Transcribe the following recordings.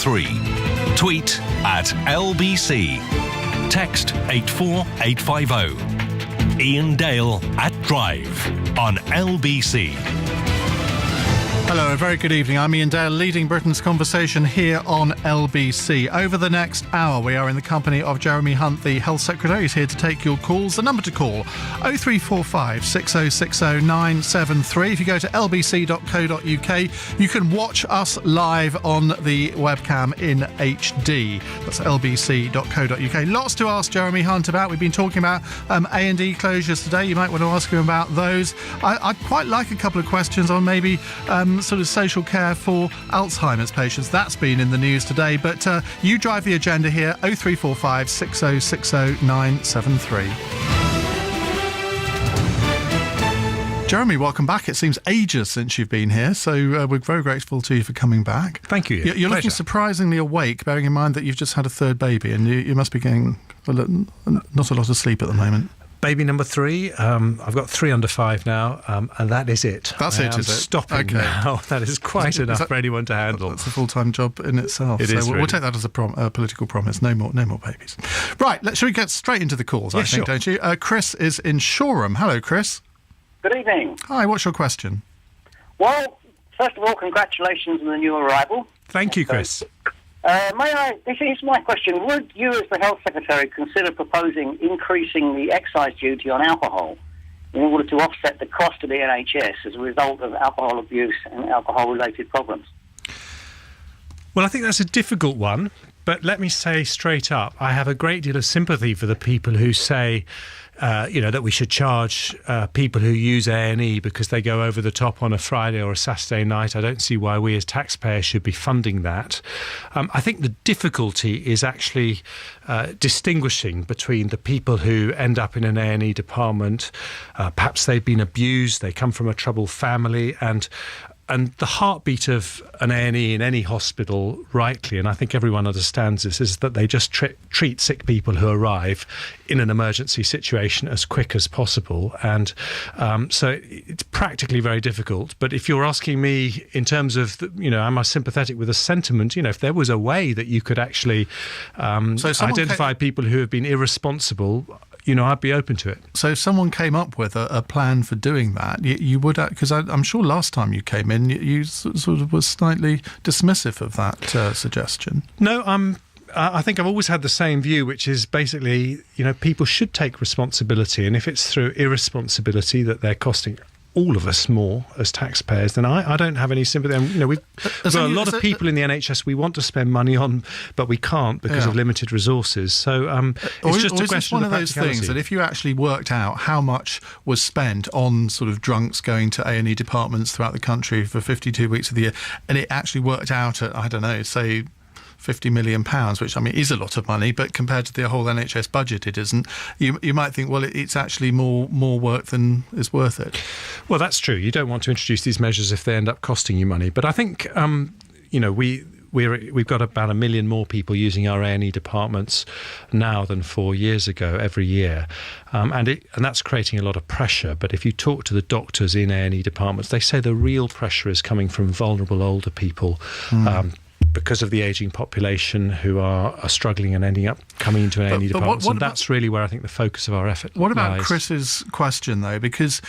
3. Tweet at LBC. Text 84850. Ian Dale at Drive on LBC. Hello, a very good evening. I'm Ian Dale, leading Britain's conversation here on LBC. Over the next hour, we are in the company of Jeremy Hunt, the Health Secretary. He's here to take your calls. The number to call, 0345 6060 973. If you go to lbc.co.uk, you can watch us live on the webcam in HD. That's lbc.co.uk. Lots to ask Jeremy Hunt about. We've been talking about A&E closures today. You might want to ask him about those. I'd quite like a couple of questions on maybe sort of social care for Alzheimer's patients. That's been in the news today, but you drive the agenda here. 0345 6060 973. Jeremy, welcome back. It seems ages since you've been here, so we're very grateful to you for coming back. Thank you. You're looking surprisingly awake, bearing in mind that you've just had a third baby, and you must be getting not a lot of sleep at the moment. Baby number 3. I've got 3 under 5 now, and that is it. That's it, is it? Stopping now. That is quite enough for anyone to handle. That's a full-time job in itself. It is we'll really. take that as a political promise. No more babies. Right, shall we get straight into the calls, I think, sure. don't you? Chris is in Shoreham. Hello, Chris. Good evening. Hi, what's your question? Well, first of all, congratulations on the new arrival. Thank you, Chris. This is my question. Would you, as the Health Secretary, consider proposing increasing the excise duty on alcohol in order to offset the cost of the NHS as a result of alcohol abuse and alcohol-related problems? Well, I think that's a difficult one, but let me say straight up, I have a great deal of sympathy for the people who say that we should charge people who use A&E because they go over the top on a Friday or a Saturday night. I don't see why we as taxpayers should be funding that. I think the difficulty is actually distinguishing between the people who end up in an A&E department. Perhaps they've been abused, they come from a troubled family, and the heartbeat of an A&E in any hospital, rightly, and I think everyone understands this, is that they just treat sick people who arrive in an emergency situation as quick as possible. And so it's practically very difficult. But if you're asking me in terms of, am I sympathetic with the sentiment, if there was a way that you could actually identify people who have been irresponsible, I'd be open to it. So if someone came up with a plan for doing that, you would, because I'm sure last time you came in, you sort of was slightly dismissive of that suggestion. No, I think I've always had the same view, which is basically, people should take responsibility. And if it's through irresponsibility that they're costing all of us more as taxpayers, then I don't have any sympathy. And, we've got a lot of people in the NHS we want to spend money on, but we can't because of limited resources. So it's just a question one of those things that if you actually worked out how much was spent on sort of drunks going to A&E departments throughout the country for 52 weeks of the year, and it actually worked out at, I don't know, say £50 million, which is a lot of money, but compared to the whole NHS budget, it isn't. You might think, well, it's actually more work than is worth it. Well, that's true. You don't want to introduce these measures if they end up costing you money. But I think, we've got about 1 million more people using our A&E departments now than 4 years ago every year, and that's creating a lot of pressure. But if you talk to the doctors in A&E departments, they say the real pressure is coming from vulnerable older people. Because of the ageing population who are struggling and ending up coming into an A&E department. And that's really where I think the focus of our effort lies. What about Chris's question, though? Because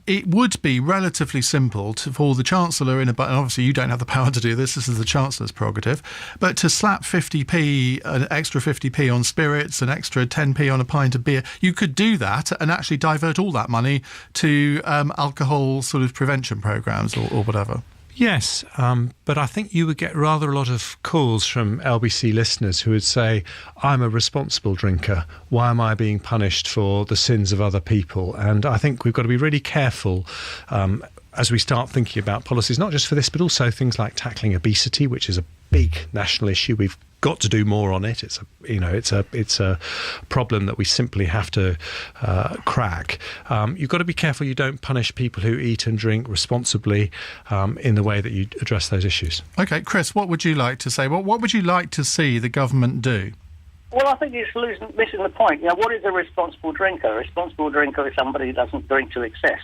it would be relatively simple for the Chancellor and obviously you don't have the power to do this is the Chancellor's prerogative, but to slap 50p, an extra 50p on spirits, an extra 10p on a pint of beer, you could do that and actually divert all that money to alcohol sort of prevention programmes or whatever. Yes, but I think you would get rather a lot of calls from LBC listeners who would say, I'm a responsible drinker. Why am I being punished for the sins of other people? And I think we've got to be really careful as we start thinking about policies, not just for this, but also things like tackling obesity, which is a big national issue. We've got to do more on it. It's a problem that we simply have to crack. You've got to be careful you don't punish people who eat and drink responsibly in the way that you address those issues. Okay, Chris, what would you like to say? What would you like to see the government do? Well, I think it's missing the point. What is a responsible drinker? A responsible drinker is somebody who doesn't drink to excess.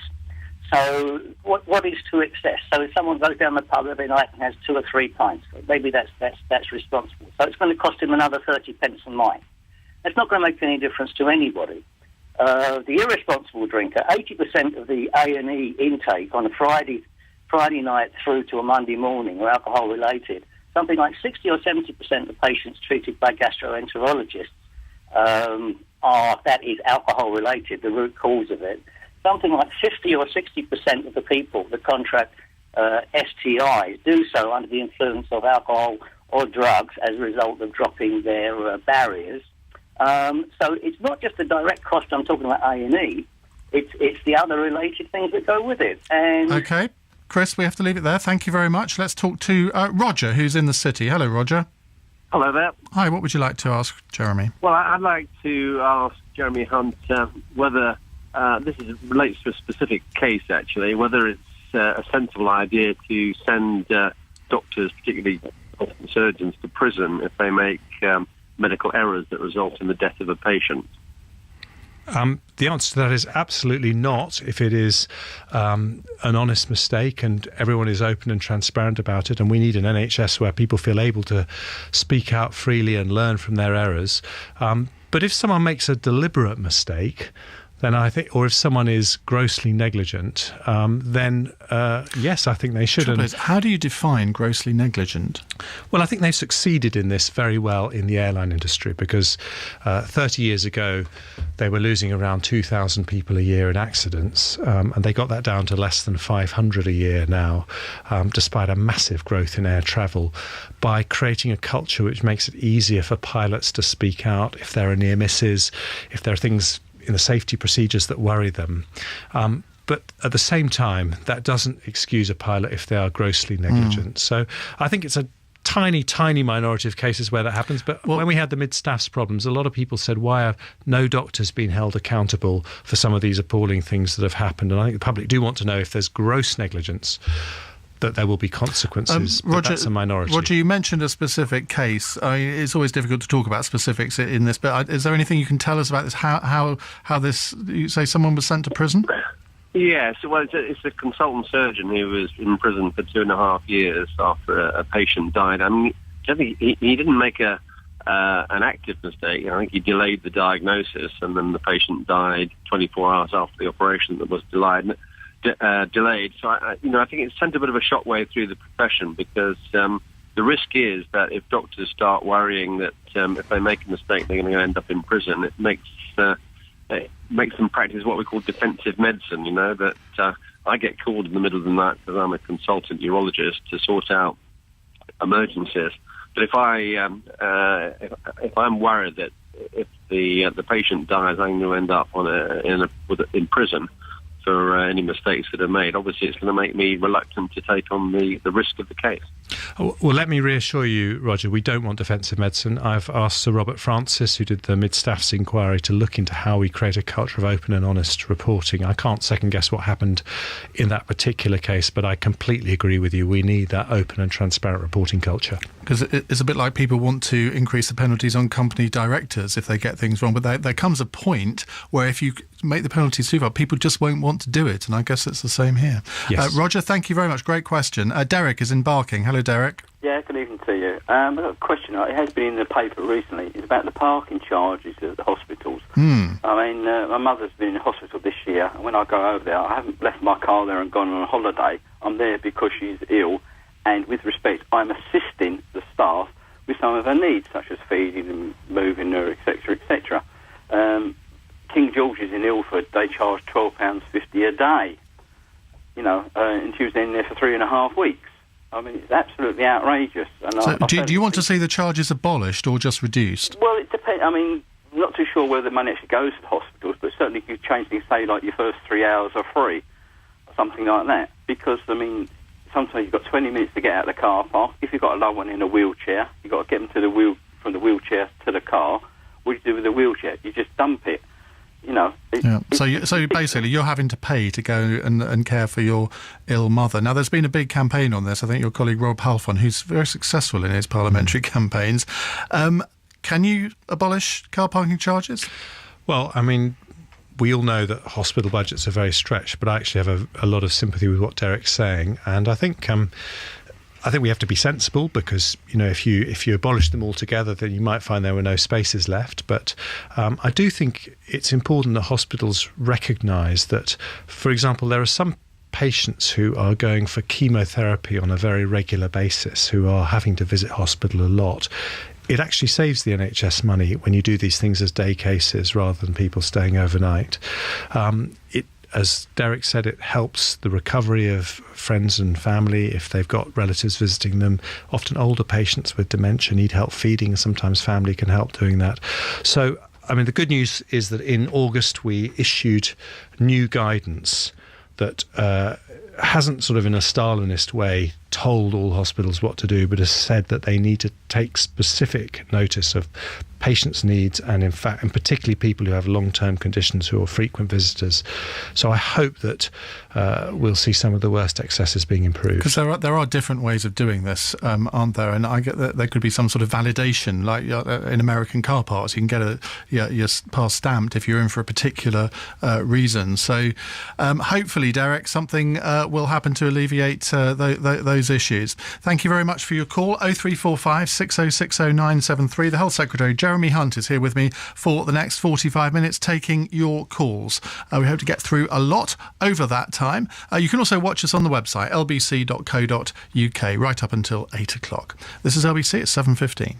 So what is to excess? So if someone goes down the pub every night and has 2 or 3 pints, maybe that's responsible. So it's going to cost him another 30 pence a night. That's not going to make any difference to anybody. The irresponsible drinker, 80% of the A&E intake on a Friday night through to a Monday morning are alcohol related. Something like 60 or 70% of patients treated by gastroenterologists that is alcohol related, the root cause of it. Something like 50 or 60% of the people that contract STIs do so under the influence of alcohol or drugs as a result of dropping their barriers. So it's not just the direct cost. I'm talking about A&E. It's the other related things that go with it. And okay. Chris, we have to leave it there. Thank you very much. Let's talk to Roger, who's in the city. Hello, Roger. Hello there. Hi, what would you like to ask Jeremy? Well, I'd like to ask Jeremy Hunt whether this relates to a specific case, actually, whether it's a sensible idea to send doctors, particularly often surgeons, to prison if they make medical errors that result in the death of a patient. The answer to that is absolutely not. If it is an honest mistake and everyone is open and transparent about it, and we need an NHS where people feel able to speak out freely and learn from their errors. But if someone makes a deliberate mistake, then I think, or if someone is grossly negligent, then yes, I think they should. How do you define grossly negligent? Well, I think they've succeeded in this very well in the airline industry because 30 years ago they were losing around 2,000 people a year in accidents, and they got that down to less than 500 a year now, despite a massive growth in air travel, by creating a culture which makes it easier for pilots to speak out if there are near misses, if there are things in the safety procedures that worry them. But at the same time, that doesn't excuse a pilot if they are grossly negligent. So I think it's a tiny, tiny minority of cases where that happens. But when we had the mid-staffs problems, a lot of people said, why have no doctors been held accountable for some of these appalling things that have happened? And I think the public do want to know if there's gross negligence, that there will be consequences, but Roger, that's a minority. Roger, you mentioned a specific case. I mean, it's always difficult to talk about specifics in this, but is there anything you can tell us about this? How this, you say someone was sent to prison? Yes, well, it's a consultant surgeon who was in prison for 2.5 years after a patient died. I mean, I think he didn't make an active mistake. I think he delayed the diagnosis, and then the patient died 24 hours after the operation that was delayed. So I think it's sent a bit of a shockwave through the profession because the risk is that if doctors start worrying that if they make a mistake they're going to end up in prison, it makes them practice what we call defensive medicine. That I get called in the middle of the night because I'm a consultant urologist to sort out emergencies. But if I'm worried that if the patient dies, I'm going to end up in prison for any mistakes that are made, obviously it's going to make me reluctant to take on the risk of the case. Well, let me reassure you, Roger, we don't want defensive medicine. I've asked Sir Robert Francis, who did the mid-staffs inquiry, to look into how we create a culture of open and honest reporting. I can't second-guess what happened in that particular case, but I completely agree with you. We need that open and transparent reporting culture. Because it's a bit like people want to increase the penalties on company directors if they get things wrong, but there comes a point where if you make the penalties too far, people just won't want to do it, and I guess it's the same here. Yes. Roger, thank you very much. Great question. Derek is in Barking. Hello, Derek. Yeah, good evening to you. I've got a question. It has been in the paper recently. It's about the parking charges at the hospitals. I mean, my mother's been in hospital this year, and when I go over there, I haven't left my car there and gone on a holiday. I'm there because she's ill, and with respect, I'm assisting the staff with some of her needs, such as feeding and moving her, etc., etc. King George's in Ilford, they charge £12.50 a day, and she was in there for 3.5 weeks. I mean, it's absolutely outrageous. And so do you want to see the charges abolished or just reduced? Well, it depends. I mean, I'm not too sure where the money actually goes to the hospitals, but certainly you could change things, say, like your first 3 hours are free, or something like that. Because, I mean, sometimes you've got 20 minutes to get out of the car park. If you've got a loved one in a wheelchair, you've got to get them to from the wheelchair to the car. What do you do with the wheelchair? You just dump it. So basically you're having to pay to go and care for your ill mother. Now, there's been a big campaign on this. I think your colleague Rob Halfon, who's very successful in his parliamentary campaigns. Can you abolish car parking charges? Well, I mean, we all know that hospital budgets are very stretched, but I actually have a lot of sympathy with what Derek's saying, and I think we have to be sensible, because if you abolish them altogether, then you might find there were no spaces left. But I do think it's important that hospitals recognise that, for example, there are some patients who are going for chemotherapy on a very regular basis, who are having to visit hospital a lot. It actually saves the NHS money when you do these things as day cases rather than people staying overnight. As Derek said, it helps the recovery of friends and family if they've got relatives visiting them. Often older patients with dementia need help feeding, and sometimes family can help doing that. So, the good news is that in August we issued new guidance that hasn't sort of in a Stalinist way told all hospitals what to do, but has said that they need to take specific notice of patients' needs, and in fact, and particularly people who have long-term conditions who are frequent visitors. So I hope that we'll see some of the worst excesses being improved. Because there are different ways of doing this, aren't there? And I get that there could be some sort of validation, like in American car parks, you can get your pass stamped if you're in for a particular reason. So hopefully, Derek, something will happen to alleviate those issues. Thank you very much for your call. 0345 6060 973. The Health Secretary, Jeremy Hunt, is here with me for the next 45 minutes taking your calls. We hope to get through a lot over that time. You can also watch us on the website, lbc.co.uk, right up until 8 o'clock. This is LBC at 7:15.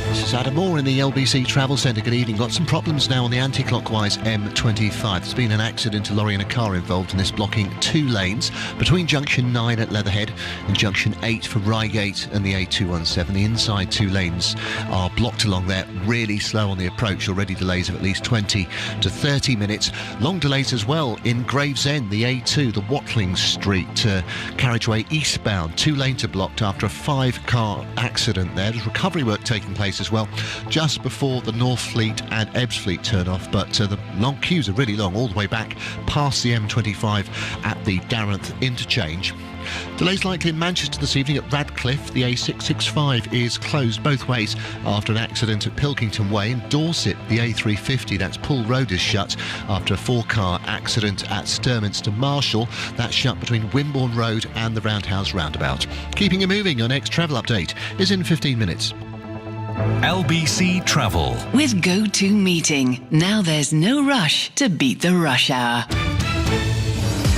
This is Adam Moore in the LBC Travel Centre. Good evening. Got some problems now on the anti-clockwise M25. There's been an accident, a lorry and a car involved in this, blocking 2 lanes between junction 9 at Leatherhead and junction 8 for Reigate and the A217. The inside 2 lanes are blocked along there, really slow on the approach. Already delays of at least 20 to 30 minutes. Long delays as well in Gravesend, the A2, the Watling Street carriageway eastbound. 2 lanes are blocked after a 5-car accident there. There's recovery work taking place as well, just before the Northfleet and Ebbsfleet turn off, but the long queues are really long all the way back past the M25 at the Darenth interchange. Delays likely in Manchester this evening at Radcliffe. The A665 is closed both ways after an accident at Pilkington Way. In Dorset, the A350, that's Poole Road, is shut after a 4-car accident at Sturminster Marshall. That's shut between Wimborne Road and the Roundhouse roundabout. Keeping it moving, your next travel update is in 15 minutes. LBC Travel. With Go-To Meeting, now there's no rush to beat the rush hour.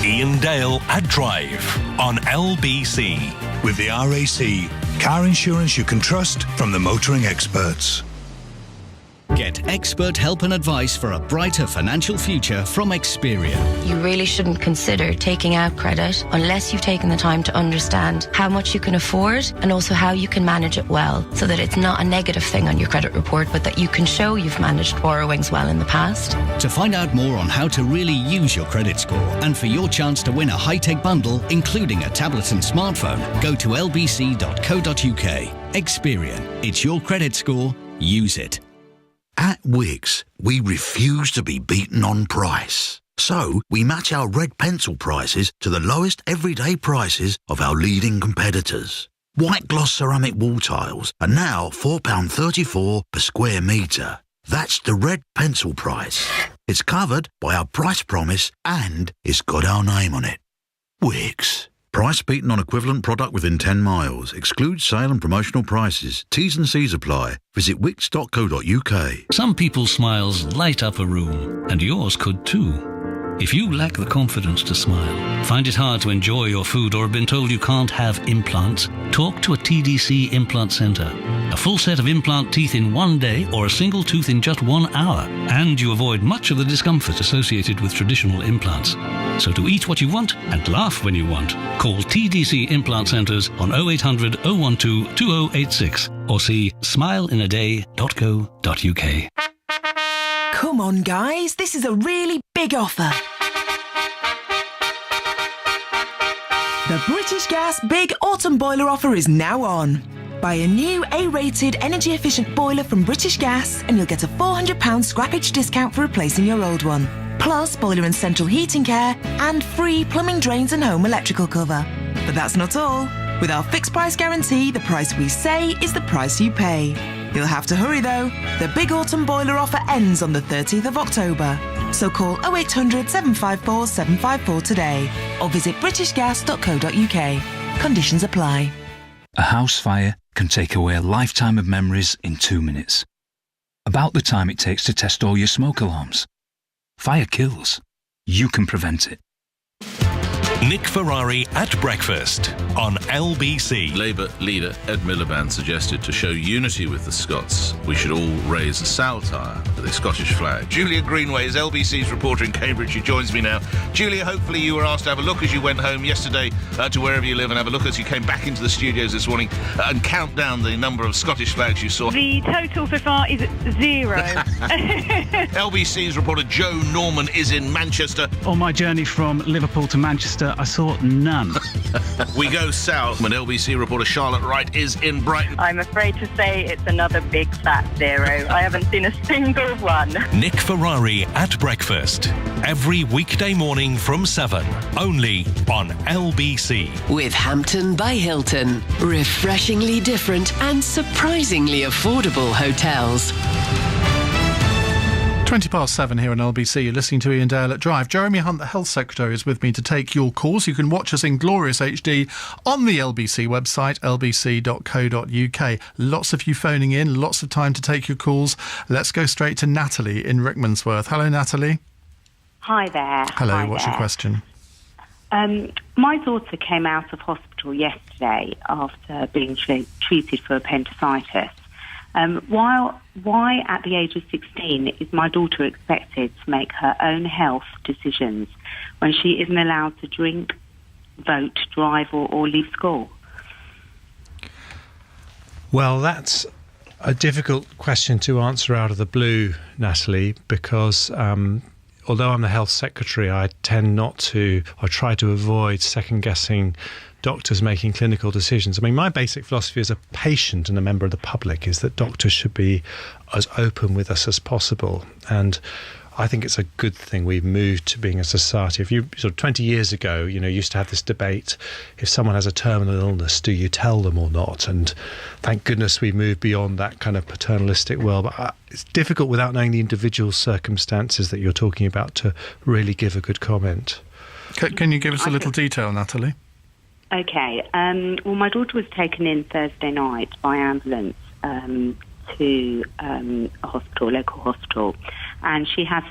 Ian Dale at Drive on LBC. With the RAC, car insurance you can trust from the motoring experts. Get expert help and advice for a brighter financial future from Experian. You really shouldn't consider taking out credit unless you've taken the time to understand how much you can afford and also how you can manage it well, so that it's not a negative thing on your credit report, but that you can show you've managed borrowings well in the past. To find out more on how to really use your credit score and for your chance to win a high-tech bundle, including a tablet and smartphone, go to lbc.co.uk. Experian. It's your credit score. Use it. At Wickes, we refuse to be beaten on price. So, we match our red pencil prices to the lowest everyday prices of our leading competitors. White gloss ceramic wall tiles are now £4.34 per square metre. That's the red pencil price. It's covered by our price promise and it's got our name on it. Wickes. Price beaten on equivalent product within 10 miles. Excludes sale and promotional prices. T's and C's apply. Visit wickes.co.uk. Some people's smiles light up a room, and yours could too. If you lack the confidence to smile, find it hard to enjoy your food, or have been told you can't have implants, talk to a TDC implant centre. A full set of implant teeth in 1 day or a single tooth in just 1 hour. And you avoid much of the discomfort associated with traditional implants. So to eat what you want and laugh when you want, call TDC Implant Centres on 0800 012 2086 or see smileinaday.co.uk. Come on, guys, this is a really big offer. The British Gas Big Autumn Boiler offer is now on. Buy a new A-rated energy-efficient boiler from British Gas and you'll get a £400 scrappage discount for replacing your old one. Plus boiler and central heating care and free plumbing, drains and home electrical cover. But that's not all. With our fixed price guarantee, the price we say is the price you pay. You'll have to hurry though. The big autumn boiler offer ends on the 30th of October. So call 0800 754 754 today or visit britishgas.co.uk. Conditions apply. A house fire can take away a lifetime of memories in 2 minutes. About the time it takes to test all your smoke alarms. Fire kills. You can prevent it. Nick Ferrari at breakfast on LBC. Labour leader Ed Miliband suggested to show unity with the Scots, we should all raise a saltire for the Scottish flag. Julia Greenway is LBC's reporter in Cambridge. She joins me now. Julia, hopefully you were asked to have a look as you went home yesterday to wherever you live, and have a look as you came back into the studios this morning and count down the number of Scottish flags you saw. The total so far is 0. LBC's reporter Joe Norman is in Manchester. On my journey from Liverpool to Manchester, I saw none. We go south, and LBC reporter Charlotte Wright is in Brighton. I'm afraid to say it's another big fat 0. I haven't seen a single one. Nick Ferrari at breakfast. Every weekday morning from 7. Only on LBC. With Hampton by Hilton. Refreshingly different and surprisingly affordable hotels. 7:20 here on LBC. You're listening to Ian Dale at Drive. Jeremy Hunt, the Health Secretary, is with me to take your calls. You can watch us in glorious HD on the LBC website, lbc.co.uk. Lots of you phoning in, lots of time to take your calls. Let's go straight to Natalie in Rickmansworth. Hello, Natalie. Hi there. Hello, what's your question? My daughter came out of hospital yesterday after being treated for appendicitis. Why at the age of 16 is my daughter expected to make her own health decisions when she isn't allowed to drink, vote, drive or leave school? Well, that's a difficult question to answer out of the blue, Natalie, because although I'm the Health Secretary, I tend not to, or try to avoid second-guessing doctors making clinical decisions. I mean, my basic philosophy as a patient and a member of the public is that doctors should be as open with us as possible. And I think it's a good thing we've moved to being a society. If you sort of 20 years ago, you used to have this debate, if someone has a terminal illness, do you tell them or not? And thank goodness we've moved beyond that kind of paternalistic world. But it's difficult without knowing the individual circumstances that you're talking about to really give a good comment. Can you give us a little detail, Natalie? Okay. Well, my daughter was taken in Thursday night by ambulance to a hospital, local hospital, and she has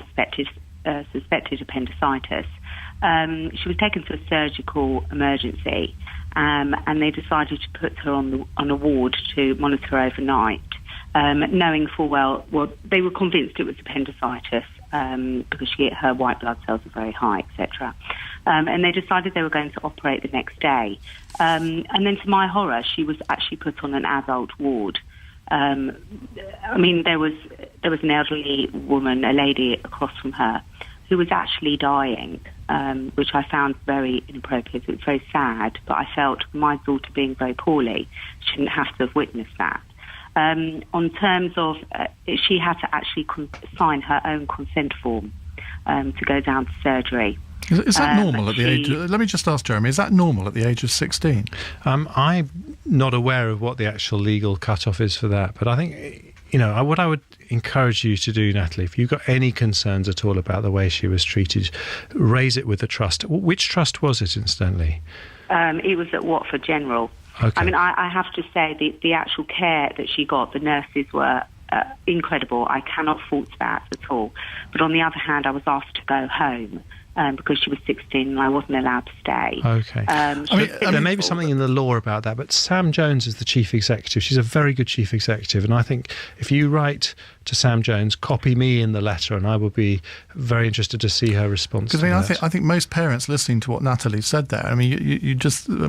suspected appendicitis. She was taken to a surgical emergency, and they decided to put her on a ward to monitor her overnight, knowing full well they were convinced it was appendicitis because her white blood cells are very high, etc. And they decided they were going to operate the next day. And then to my horror, she was actually put on an adult ward. I mean, there was an elderly woman, a lady across from her, who was actually dying, which I found very inappropriate. It was very sad, but I felt my daughter being very poorly shouldn't have to have witnessed that. On terms of, she had to actually sign her own consent form to go down to surgery. Is that normal at the age? Let me just ask Jeremy. Is that normal at the age of 16? I'm not aware of what the actual legal cutoff is for that, but I think what I would encourage you to do, Natalie, if you've got any concerns at all about the way she was treated, raise it with the trust. Which trust was it, incidentally? It was at Watford General. Okay. I mean, I have to say the actual care that she got, the nurses were incredible. I cannot fault that at all. But on the other hand, I was asked to go home. Because she was 16 and I wasn't allowed to stay. Okay. There may be something in the law about that, but Sam Jones is the chief executive. She's a very good chief executive, and I think if you write to Sam Jones, copy me in the letter, and I will be very interested to see her response. Because I think most parents listening to what Natalie said there, I mean,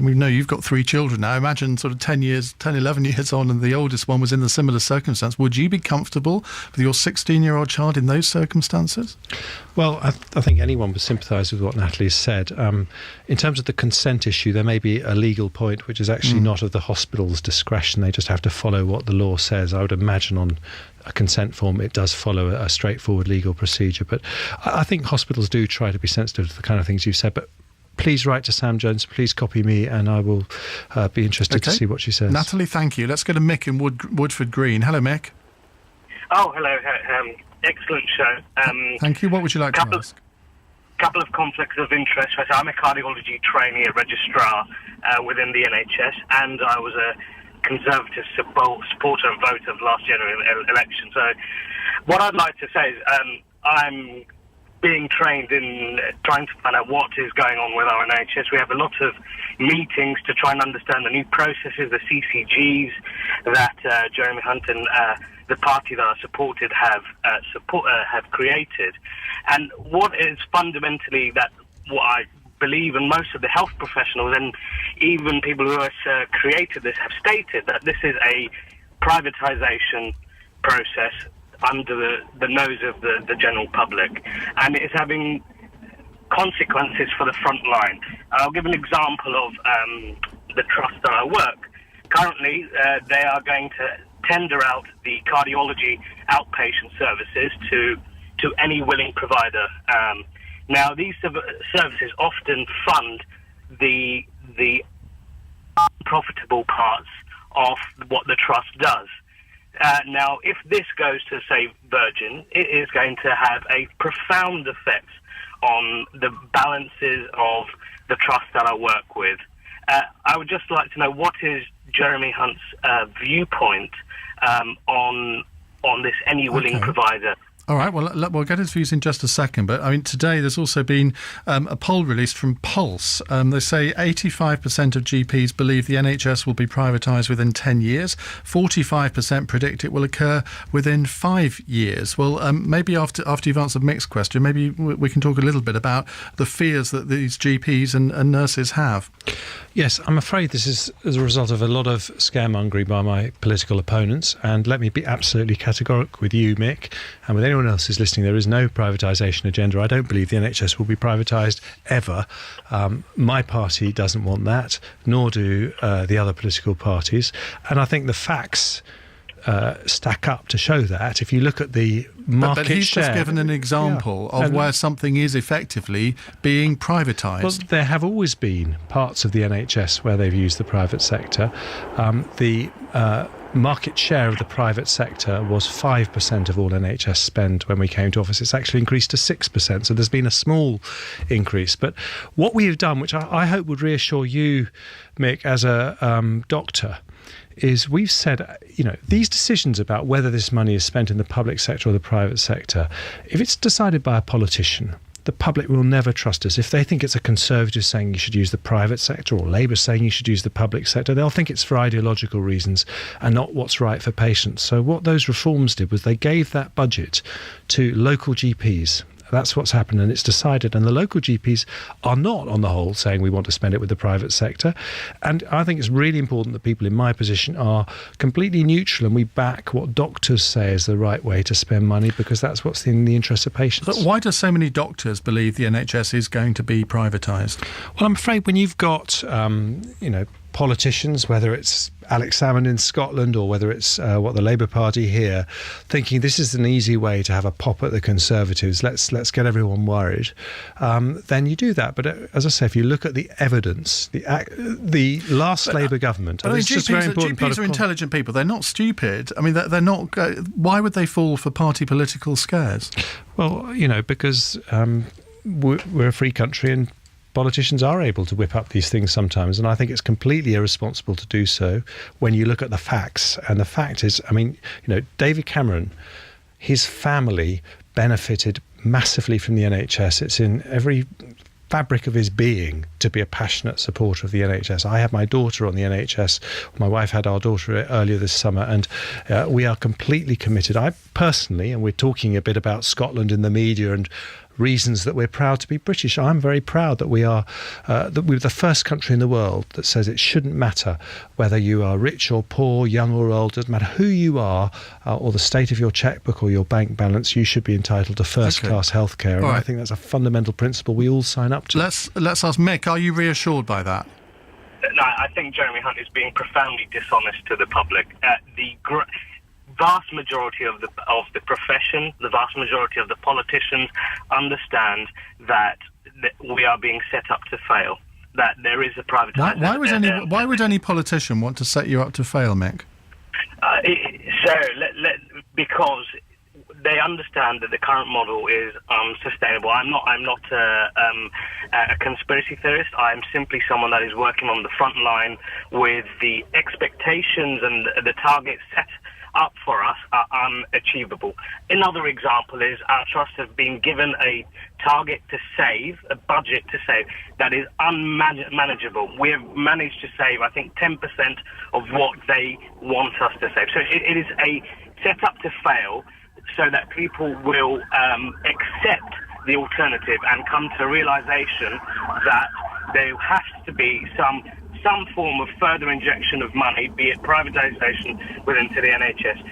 we know you've got 3 children now. Imagine sort of 10, 11 years on, and the oldest one was in a similar circumstance. Would you be comfortable with your 16-year-old child in those circumstances? Well, I think anyone would sympathise with what Natalie said. In terms of the consent issue, there may be a legal point which is actually not of the hospital's discretion. They just have to follow what the law says. I would imagine on a consent form it does follow a straightforward legal procedure. But I think hospitals do try to be sensitive to the kind of things you've said. But please write to Sam Jones, please copy me, and I will be interested to see what she says. Natalie, thank you. Let's go to Mick in Woodford Green. Hello, Mick. Oh, hello. Excellent show. Thank you. What would you like to ask? Couple of conflicts of interest. So I'm a cardiology trainee, a registrar within the NHS, and I was a Conservative supporter and voter of last general election. So what I'd like to say is I'm being trained in trying to find out what is going on with our NHS. We have a lot of meetings to try and understand the new processes, the CCGs that Jeremy Hunt and the party that I supported have created. And what is fundamentally what I believe, and most of the health professionals and even people who have created this have stated, that this is a privatisation process under the nose of the general public, and it is having consequences for the front line. I'll give an example of the trust that I work. Currently, they are going to tender out the cardiology outpatient services to any willing provider. Now, these services often fund the profitable parts of what the trust does. Now, if this goes to, say, Virgin, it is going to have a profound effect on the balances of the trust that I work with. I would just like to know, what is Jeremy Hunt's viewpoint on this any willing provider? All right, well, we'll get his views in just a second. But, I mean, today there's also been a poll released from Pulse. They say 85% of GPs believe the NHS will be privatised within 10 years. 45% predict it will occur within 5 years. Well, maybe after you've answered Mick's question, maybe we can talk a little bit about the fears that these GPs and nurses have. Yes, I'm afraid this is as a result of a lot of scaremongering by my political opponents. And let me be absolutely categorical with you, Mick, and with anyone else who's listening. There is no privatisation agenda. I don't believe the NHS will be privatised ever. My party doesn't want that, nor do the other political parties. And I think the facts stack up to show that. If you look at the market but he's share, just given an example of where something is effectively being privatised. Well, there have always been parts of the NHS where they've used the private sector. The market share of the private sector was 5% of all NHS spend when we came to office. It's actually increased to 6%, so there's been a small increase. But what we have done, which I hope would reassure you, Mick, as a doctor, is we've said, these decisions about whether this money is spent in the public sector or the private sector, if it's decided by a politician, the public will never trust us. If they think it's a Conservative saying you should use the private sector, or Labour saying you should use the public sector, they'll think it's for ideological reasons and not what's right for patients. So what those reforms did was they gave that budget to local GPs. That's what's happened, and it's decided. And the local GPs are not, on the whole, saying we want to spend it with the private sector. And I think it's really important that people in my position are completely neutral, and we back what doctors say is the right way to spend money, because that's what's in the interest of patients. But why do so many doctors believe the NHS is going to be privatised? Well, I'm afraid when you've got, politicians, whether it's Alex Salmond in Scotland or whether it's what the Labour Party here, thinking this is an easy way to have a pop at the Conservatives, let's get everyone worried, then you do that. But as I say, if you look at the evidence, the last Labour government, and it's just very important. GPs are intelligent people. They're not stupid. I mean, they're not. Why would they fall for party political scares? Well, because we're a free country, and politicians are able to whip up these things sometimes, and I think it's completely irresponsible to do so when you look at the facts. And the fact is, David Cameron, his family benefited massively from the NHS. It's in every fabric of his being to be a passionate supporter of the NHS. I had my daughter on the NHS. My wife had our daughter earlier this summer, and we are completely committed. I personally, and we're talking a bit about Scotland in the media and reasons that we're proud to be British. I'm very proud that we're the first country in the world that says it shouldn't matter whether you are rich or poor, young or old, doesn't matter who you are, or the state of your chequebook or your bank balance, you should be entitled to first-class healthcare. And I think that's a fundamental principle we all sign up to. Let's ask Mick, are you reassured by that? No, I think Jeremy Hunt is being profoundly dishonest to the public. The vast majority of the profession, the vast majority of the politicians understand that we are being set up to fail, that there is a privatisation. Why would any politician want to set you up to fail, Mick? Because they understand that the current model is unsustainable. I'm not a conspiracy theorist. I'm simply someone that is working on the front line with the expectations and the targets set up for us are unachievable. Another example is our trusts have been given a target to save, a budget to save, that is unmanageable. We have managed to save, I think, 10% of what they want us to save. So it is a set up to fail so that people will accept the alternative and come to a realization that there has to be some form of further injection of money, be it privatisation into the NHS.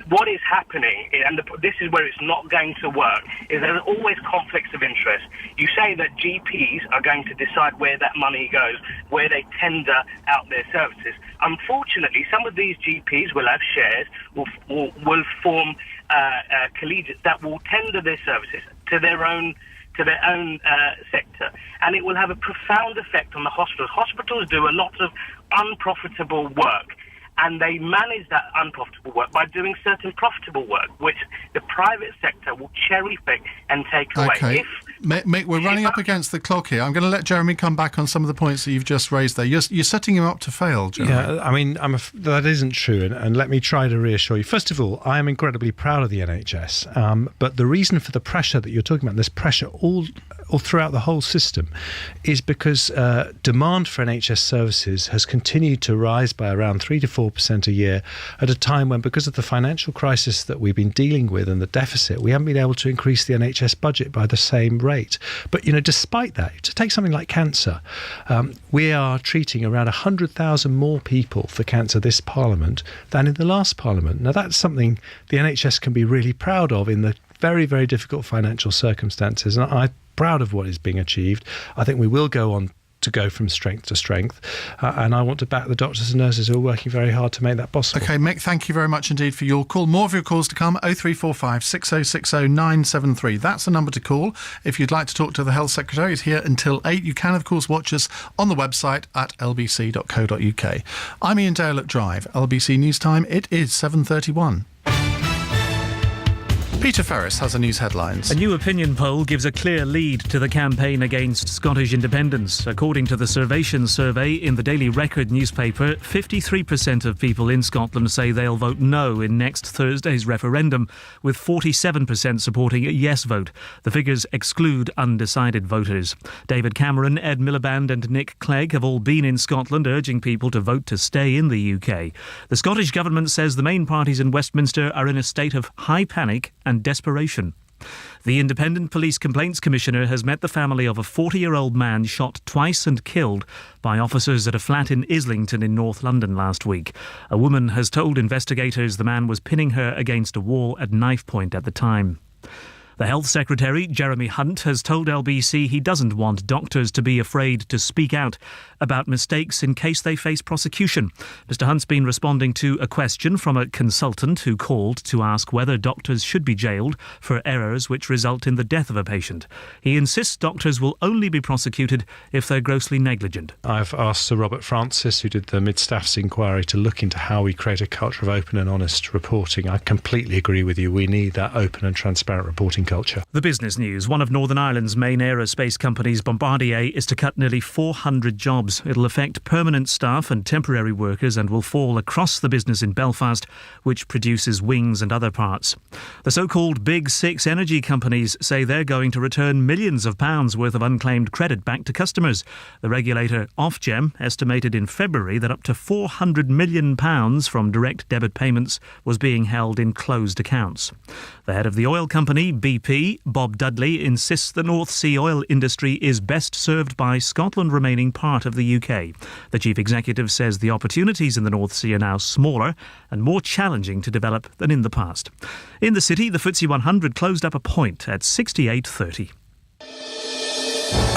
What is happening, and this is where it's not going to work, is there's always conflicts of interest. You say that GPs are going to decide where that money goes, where they tender out their services. Unfortunately, some of these GPs will have shares, will form collegiates that will tender their services to their own sector, and it will have a profound effect on the hospitals. Hospitals do a lot of unprofitable work, and they manage that unprofitable work by doing certain profitable work, which the private sector will cherry pick and take away. Okay. Mick, we're running up against the clock here. I'm going to let Jeremy come back on some of the points that you've just raised there. You're setting him up to fail, Jeremy. Yeah, I mean, that isn't true, and let me try to reassure you. First of all, I am incredibly proud of the NHS, but the reason for the pressure that you're talking about, this pressure all throughout the whole system, is because demand for NHS services has continued to rise by around 3 to 4% a year at a time when, because of the financial crisis that we've been dealing with and the deficit, we haven't been able to increase the NHS budget by the same rate. But, despite that, to take something like cancer, we are treating around 100,000 more people for cancer this Parliament than in the last Parliament. Now, that's something the NHS can be really proud of in the very, very difficult financial circumstances. And I'm proud of what is being achieved. I think we will go on to go from strength to strength. And I want to back the doctors and nurses who are working very hard to make that possible. OK, Mick, thank you very much indeed for your call. More of your calls to come, 0345 6060 973. That's the number to call. If you'd like to talk to the Health Secretary, he's here until 8. You can, of course, watch us on the website at lbc.co.uk. I'm Ian Dale at Drive. LBC News Time, it is 7:31. Peter Ferris has the news headlines. A new opinion poll gives a clear lead to the campaign against Scottish independence. According to the Survation survey in the Daily Record newspaper, 53% of people in Scotland say they'll vote no in next Thursday's referendum, with 47% supporting a yes vote. The figures exclude undecided voters. David Cameron, Ed Miliband and Nick Clegg have all been in Scotland urging people to vote to stay in the UK. The Scottish Government says the main parties in Westminster are in a state of high panic and desperation. The Independent Police Complaints Commissioner has met the family of a 40-year-old man shot twice and killed by officers at a flat in Islington in North London last week. A woman has told investigators the man was pinning her against a wall at knife point at the time. The Health Secretary, Jeremy Hunt, has told LBC he doesn't want doctors to be afraid to speak out about mistakes in case they face prosecution. Mr Hunt's been responding to a question from a consultant who called to ask whether doctors should be jailed for errors which result in the death of a patient. He insists doctors will only be prosecuted if they're grossly negligent. I've asked Sir Robert Francis, who did the Mid-Staffs inquiry, to look into how we create a culture of open and honest reporting. I completely agree with you. We need that open and transparent reporting culture. The business news. One of Northern Ireland's main aerospace companies, Bombardier, is to cut nearly 400 jobs. It'll affect permanent staff and temporary workers and will fall across the business in Belfast, which produces wings and other parts. The so-called Big Six energy companies say they're going to return millions of pounds worth of unclaimed credit back to customers. The regulator, Ofgem, estimated in February that up to £400 million from direct debit payments was being held in closed accounts. The head of the oil company, BP, Bob Dudley, insists the North Sea oil industry is best served by Scotland remaining part of the UK. The chief executive says the opportunities in the North Sea are now smaller and more challenging to develop than in the past. In the city, the FTSE 100 closed up a point at 68.30.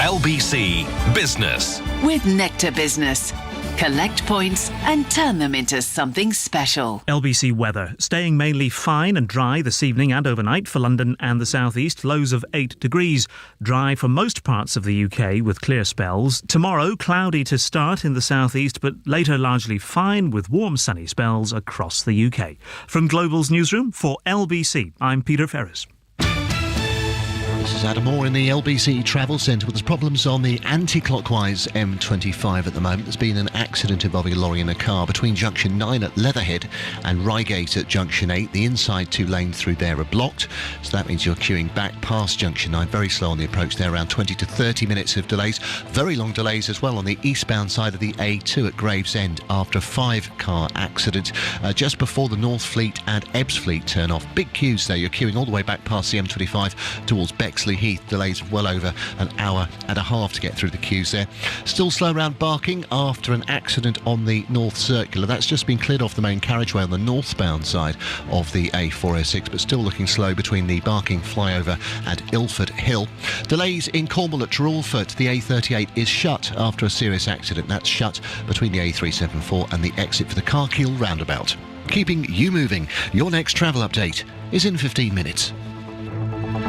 LBC Business With Nectar Business. collect points and turn them into something special. LBC weather. Staying mainly fine and dry this evening and overnight for London and the southeast. Lows of 8 degrees. Dry for most parts of the UK with clear spells. Tomorrow, cloudy to start in the southeast, but later largely fine with warm sunny spells across the UK. From Global's newsroom for LBC, I'm Peter Ferris. This is Adam Moore in the LBC Travel Centre. Well, there's problems on the anti-clockwise M25 at the moment. There's been an accident involving a lorry and a car between Junction 9 at Leatherhead and Reigate at Junction 8. The inside two lanes through there are blocked, so that means you're queuing back past Junction 9. Very slow on the approach there, around 20 to 30 minutes of delays. Very long delays as well on the eastbound side of the A2 at Gravesend after a 5-car accident just before the North Fleet and Ebbsfleet turn off. Big queues there. You're queuing all the way back past the M25 towards Bexley Heath. Delays of well over an hour and a half to get through the queues there. Still slow around Barking after an accident on the North Circular. That's just been cleared off the main carriageway on the northbound side of the A406, but still looking slow between the Barking flyover and Ilford Hill. Delays in Cornwall at Drawford. The A38 is shut after a serious accident. That's shut between the A374 and the exit for the Carkeel roundabout. Keeping you moving. Your next travel update is in 15 minutes.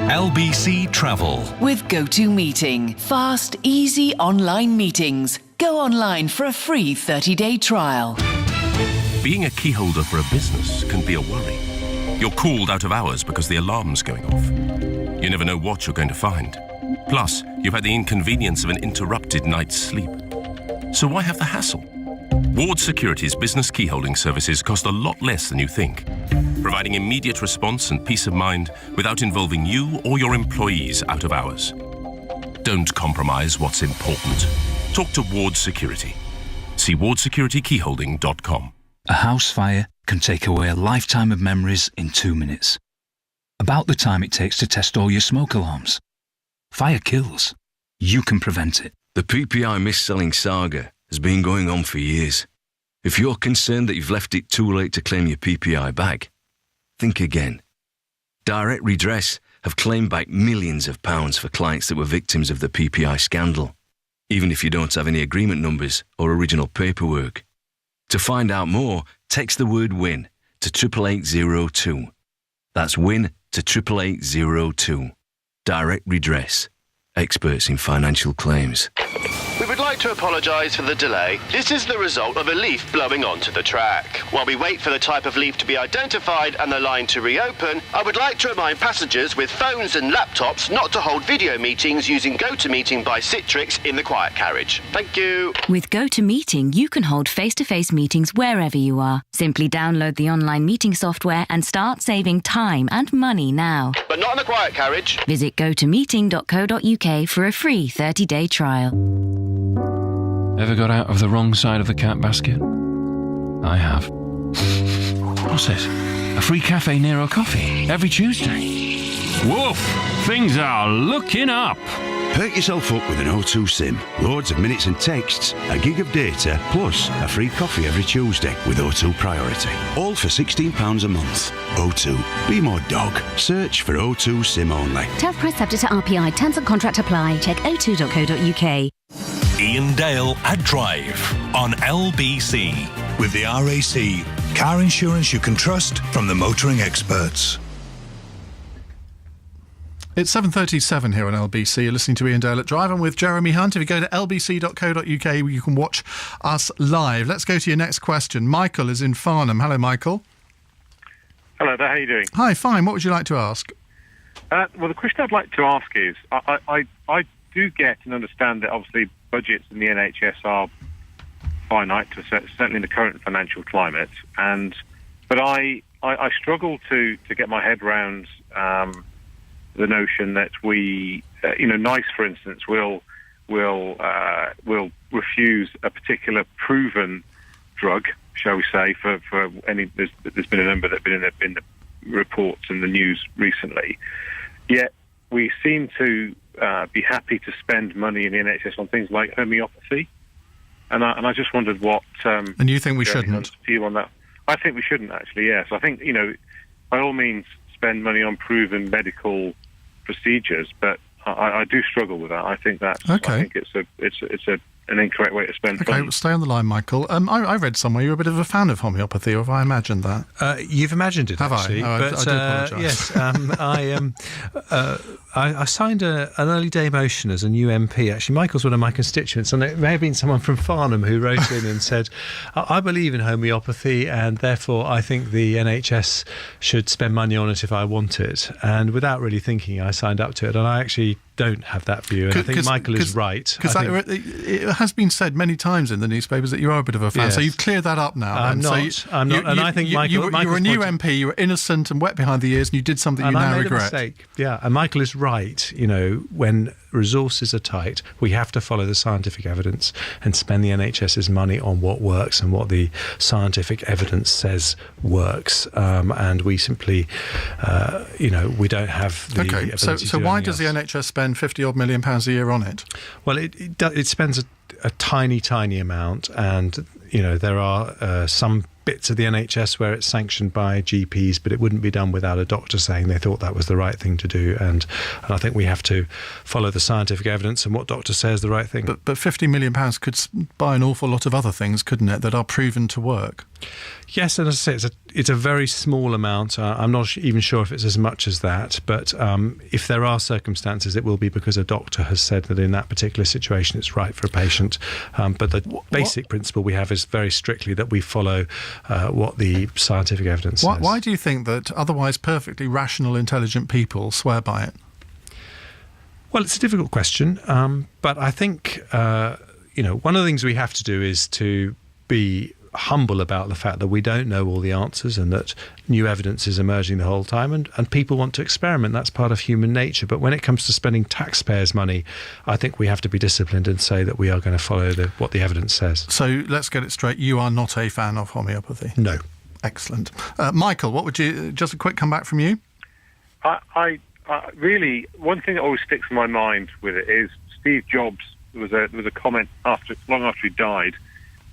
LBC Travel. With GoToMeeting. Fast, easy online meetings. Go online for a free 30-day trial. Being a key holder for a business can be a worry. You're called out of hours because the alarm's going off. You never know what you're going to find. Plus, you've had the inconvenience of an interrupted night's sleep. So why have the hassle? Ward Security's business key holding services cost a lot less than you think, providing immediate response and peace of mind without involving you or your employees out of hours. Don't compromise what's important. Talk to Ward Security. See wardsecuritykeyholding.com. A house fire can take away a lifetime of memories in 2 minutes. About the time it takes to test all your smoke alarms. Fire kills. You can prevent it. The PPI mis-selling saga has been going on for years. If you're concerned that you've left it too late to claim your PPI back, think again. Direct Redress have claimed back millions of pounds for clients that were victims of the PPI scandal, even if you don't have any agreement numbers or original paperwork. To find out more, text the word WIN to 88802. That's WIN to 88802. Direct Redress. Experts in financial claims. We would like to apologise for the delay. This is the result of a leaf blowing onto the track. While we wait for the type of leaf to be identified and the line to reopen, I would like to remind passengers with phones and laptops not to hold video meetings using GoToMeeting by Citrix in the quiet carriage. Thank you. With GoToMeeting, you can hold face-to-face meetings wherever you are. Simply download the online meeting software and start saving time and money now. But not in the quiet carriage. Visit gotomeeting.co.uk for a free 30-day trial. Ever got out of the wrong side of the cat basket? I have. What's this? A free Cafe Nero coffee every Tuesday. Woof! Things are looking up. Perk yourself up with an O2 SIM. Loads of minutes and texts, a gig of data, plus a free coffee every Tuesday with O2 Priority. All for £16 a month. O2. Be more dog. Search for O2 SIM only. Tough price subject to RPI. Terms and contract apply. Check o2.co.uk. Ian Dale at Drive on LBC. With the RAC, car insurance you can trust from the motoring experts. It's 7:37 here on LBC. You're listening to Ian Dale at Drive. I'm with Jeremy Hunt. If you go to lbc.co.uk, you can watch us live. Let's go to your next question. Michael is in Farnham. Hello, Michael. Hello there, how are you doing? Hi, fine. What would you like to ask? Well, the question I'd like to ask is, I do get and understand that obviously budgets in the NHS are finite, certainly in the current financial climate, but I struggle to get my head round the notion that we, NICE, for instance, will refuse a particular proven drug, shall we say, for any. There's been a number that have been in the reports in the news recently. Yet we seem to be happy to spend money in the NHS on things like homeopathy, and I just wondered what. And you think we shouldn't? View on that? I think we shouldn't actually. Yes, I think by all means spend money on proven medical procedures, but I do struggle with that. I think that. Okay. I think it's an incorrect way to spend Okay, funds. well, stay on the line, Michael. I read somewhere you're a bit of a fan of homeopathy, or have I imagined that? You've imagined it, have actually. I? But, I do apologise. Yes, I signed an early day motion as a new MP. Actually, Michael's one of my constituents, and it may have been someone from Farnham who wrote in and said, I believe in homeopathy, and therefore I think the NHS should spend money on it if I want it. And without really thinking, I signed up to it, and I actually don't have that view, and I think Michael is right. Because it has been said many times in the newspapers that you are a bit of a fan, Yes. so you've cleared that up now. I'm then. not, So I'm not, and I think Michael... you were a new MP, you were innocent and wet behind the ears, and you did something you now regret. I made a mistake. Yeah, and Michael is right. You know, when resources are tight, we have to follow the scientific evidence and spend the NHS's money on what works and what the scientific evidence says works. And we simply, we don't have the ability so to do why anything does else. the NHS spend £50-odd million a year on it? Well, it spends a tiny amount, and there are some bits of the NHS where it's sanctioned by GPs, but it wouldn't be done without a doctor saying they thought that was the right thing to do. And I think we have to follow the scientific evidence and what doctor says the right thing. But £50 million could buy an awful lot of other things, couldn't it, that are proven to work? Yes, and as I say, it's a very small amount. I'm not even sure if it's as much as that, but if there are circumstances, it will be because a doctor has said that in that particular situation it's right for a patient. But the basic principle we have is very strictly that we follow what the scientific evidence says. Why do you think that otherwise perfectly rational, intelligent people swear by it? Well, it's a difficult question, but I think one of the things we have to do is to be humble about the fact that we don't know all the answers and that new evidence is emerging the whole time, and people want to experiment. That's part of human nature. But when it comes to spending taxpayers' money, I think we have to be disciplined and say that we are going to follow what the evidence says. So let's get it straight. You are not a fan of homeopathy? No. Excellent. Michael, what would you... Just a quick comeback from you? I really, one thing that always sticks in my mind with it is Steve Jobs. There was a comment long after he died,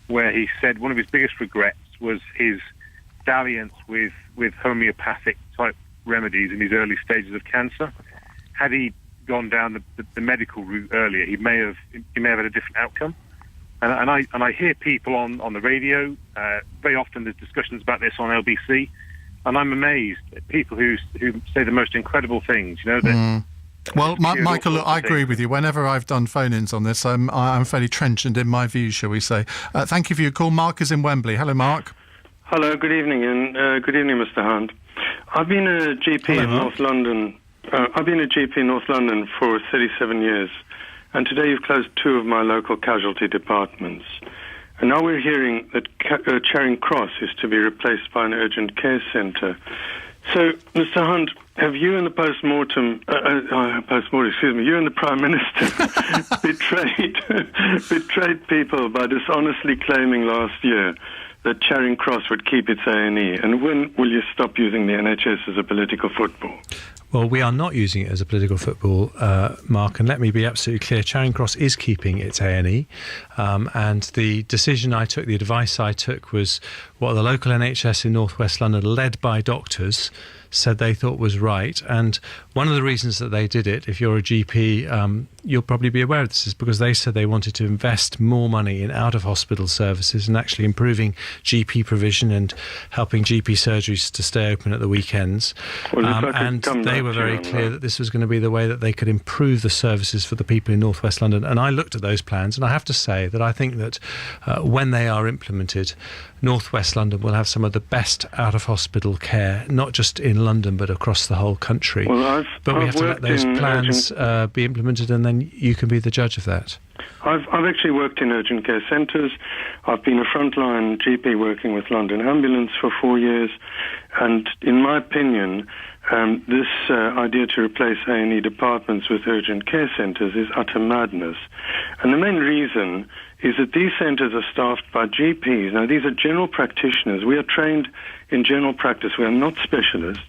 where he said one of his biggest regrets was his dalliance with homeopathic type remedies in his early stages of cancer. Had he gone down the medical route earlier, he may have had a different outcome. And I hear people on the radio, very often there's discussions about this on LBC, and I'm amazed at people who say the most incredible things. Well, Michael, look, I agree with you. Whenever I've done phone-ins on this, I'm fairly trenchant in my views, shall we say. Thank you for your call. Mark is in Wembley. Hello, Mark. Hello, good evening, and good evening, Mr. Hunt. I've been a GP in North London. I've been a GP in North London for 37 years, and today you've closed 2 of my local casualty departments. And now we're hearing that Charing Cross is to be replaced by an urgent care centre. So, Mr. Hunt, have you and the you and the Prime Minister betrayed people by dishonestly claiming last year that Charing Cross would keep its A&E? And when will you stop using the NHS as a political football? Well, we are not using it as a political football, Mark, and let me be absolutely clear. Charing Cross is keeping its A&E, and the decision I took, the advice I took, was what the local NHS in North West London, led by doctors, said they thought was right. And one of the reasons that they did it, if you're a GP, you'll probably be aware of this, is because they said they wanted to invest more money in out-of-hospital services and actually improving GP provision and helping GP surgeries to stay open at the weekends. And they were very clear that this was going to be the way that they could improve the services for the people in North West London. And I looked at those plans, and I have to say that I think that when they are implemented, North West London will have some of the best out-of-hospital care, not just in London but across the whole country. But we have to let those plans be implemented, and then you can be the judge of that. I've actually worked in urgent care centres. I've been a frontline GP working with London Ambulance for 4 years, and in my opinion, this idea to replace A&E departments with urgent care centres is utter madness. And the main reason is that these centres are staffed by GPs. Now, these are general practitioners. We are trained in general practice. We are not specialists.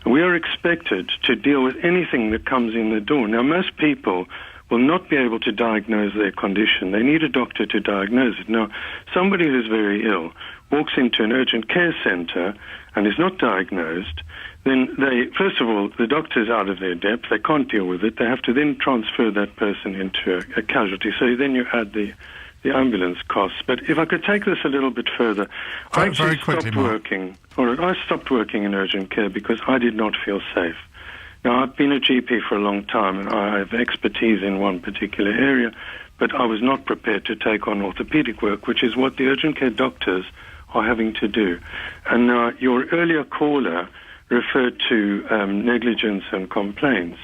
We are expected to deal with anything that comes in the door. Now, most people will not be able to diagnose their condition. They need a doctor to diagnose it. Now, somebody who's very ill walks into an urgent care centre and is not diagnosed, then first of all, the doctor's out of their depth. They can't deal with it. They have to then transfer that person into a casualty. So then you add the the ambulance costs. But if I could take this a little bit further, I actually stopped working in urgent care because I did not feel safe. Now, I've been a GP for a long time and I have expertise in one particular area, but I was not prepared to take on orthopedic work, which is what the urgent care doctors are having to do. And your earlier caller referred to negligence and complaints.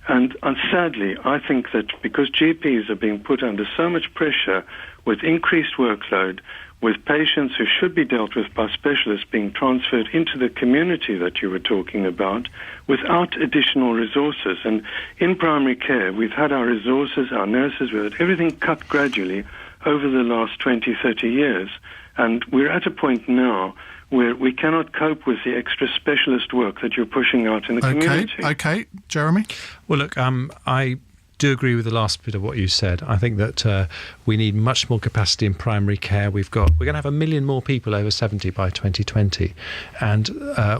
And sadly, I think that because GPs are being put under so much pressure with increased workload, with patients who should be dealt with by specialists being transferred into the community that you were talking about without additional resources. And in primary care, we've had our resources, our nurses, we've had everything cut gradually over the last 20, 30 years. And we're at a point now where we cannot cope with the extra specialist work that you're pushing out in the community. Okay, Jeremy? Well, look, I do agree with the last bit of what you said. I think that we need much more capacity in primary care. We're going to have 1 million more people over 70 by 2020, and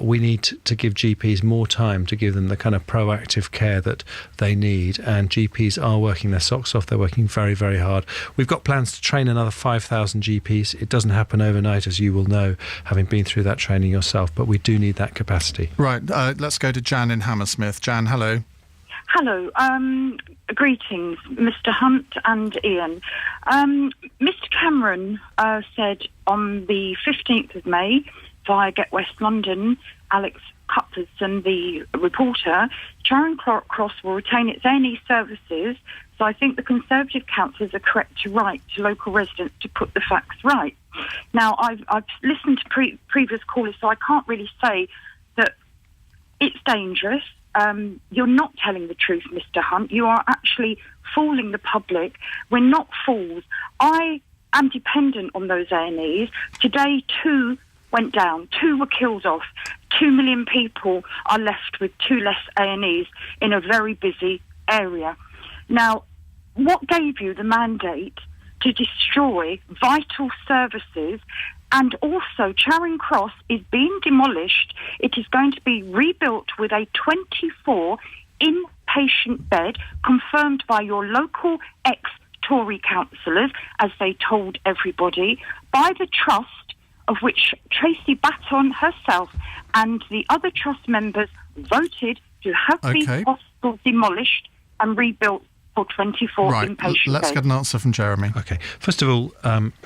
we need to give GPs more time to give them the kind of proactive care that they need, and GPs are working their socks off. They're working very, very hard. We've got plans to train another 5,000 GPs. It doesn't happen overnight, as you will know, having been through that training yourself, but we do need that capacity. Right, let's go to Jan in Hammersmith. Jan, hello. Hello. Greetings, Mr. Hunt and Ian. Mr. Cameron said on the 15th of May via Get West London, Alex Cutlerson, the reporter, Charing Cross will retain its A&E services, so I think the Conservative councillors are correct to write to local residents to put the facts right. Now, I've listened to previous callers, so I can't really say that it's dangerous. You're not telling the truth, Mr. Hunt. You are actually fooling the public. We're not fools. I am dependent on those A&Es. Today, 2 went down. 2 were killed off. 2 million people are left with 2 less A&Es in a very busy area. Now, what gave you the mandate to destroy vital services? And also, Charing Cross is being demolished. It is going to be rebuilt with a 24 inpatient bed, confirmed by your local ex-Tory councillors, as they told everybody, by the trust of which Tracy Batton herself and the other trust members voted to have the hospital demolished and rebuilt for 24 inpatient beds. Let's get an answer from Jeremy. Okay. First of all,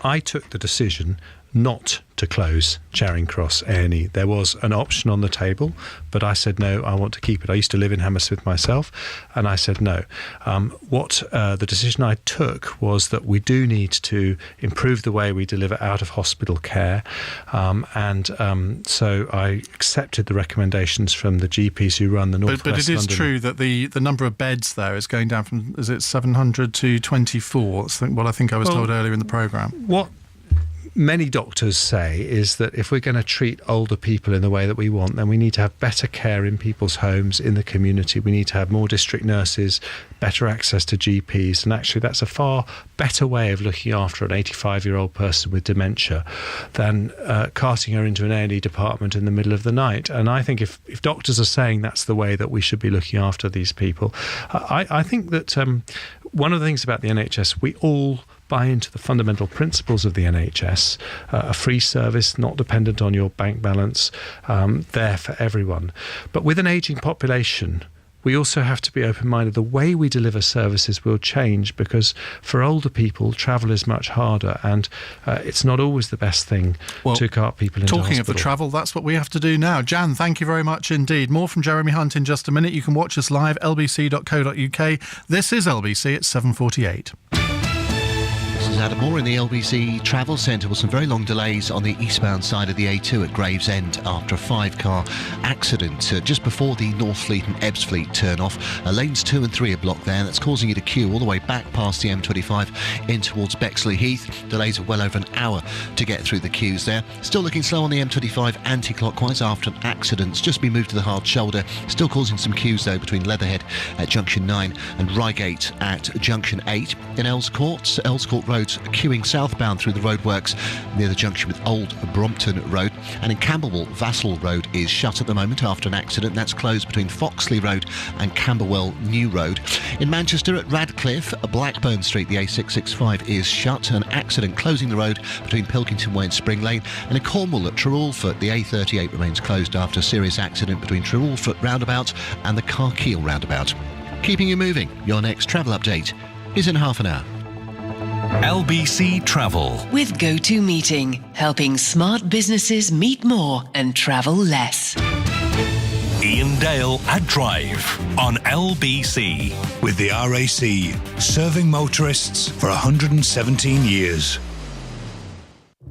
I took the decision not to close Charing Cross A&E. There was an option on the table, but I said no, I want to keep it. I used to live in Hammersmith myself, and I said no. The decision I took was that we do need to improve the way we deliver out-of-hospital care, so I accepted the recommendations from the GPs who run the North West London. But it is true that the number of beds there is going down from, is it 700 to 24? That's what I think I was told earlier in the programme. What many doctors say is that if we're going to treat older people in the way that we want, then we need to have better care in people's homes, in the community. We need to have more district nurses, better access to GPs, and actually that's a far better way of looking after an 85-year-old person with dementia than carting her into an A&E department in the middle of the night. And I think if doctors are saying that's the way that we should be looking after these people, I think that one of the things about the NHS, we all buy into the fundamental principles of the NHS, a free service, not dependent on your bank balance, there for everyone. But with an ageing population, we also have to be open-minded. The way we deliver services will change because for older people, travel is much harder, and it's not always the best thing to cart people into hospital. Talking of the travel, that's what we have to do now. Jan, thank you very much indeed. More from Jeremy Hunt in just a minute. You can watch us live, lbc.co.uk. This is LBC at 7:48. This is Adam Moore in the LBC Travel Centre with some very long delays on the eastbound side of the A2 at Gravesend after a 5-car accident just before the Northfleet and Ebbsfleet turn-off. Lanes 2 and 3 are blocked there. That's causing you to queue all the way back past the M25 in towards Bexley Heath. Delays of well over an hour to get through the queues there. Still looking slow on the M25 anti-clockwise after an accident. It's just been moved to the hard shoulder. Still causing some queues though between Leatherhead at Junction 9 and Reigate at Junction 8. In Earls Court Road roads queuing southbound through the roadworks near the junction with Old Brompton Road. And in Camberwell, Vassal Road is shut at the moment after an accident. That's closed between Foxley Road and Camberwell New Road. In Manchester at Radcliffe, Blackburn Street, the A665 is shut. An accident closing the road between Pilkington Way and Spring Lane. And in Cornwall at Trewalford, the A38 remains closed after a serious accident between Trewalford roundabout and the Carkeel roundabout. Keeping you moving, your next travel update is in half an hour. LBC Travel. With Go-To Meeting, helping smart businesses meet more and travel less. Ian Dale at Drive on LBC. With the RAC, serving motorists for 117 years.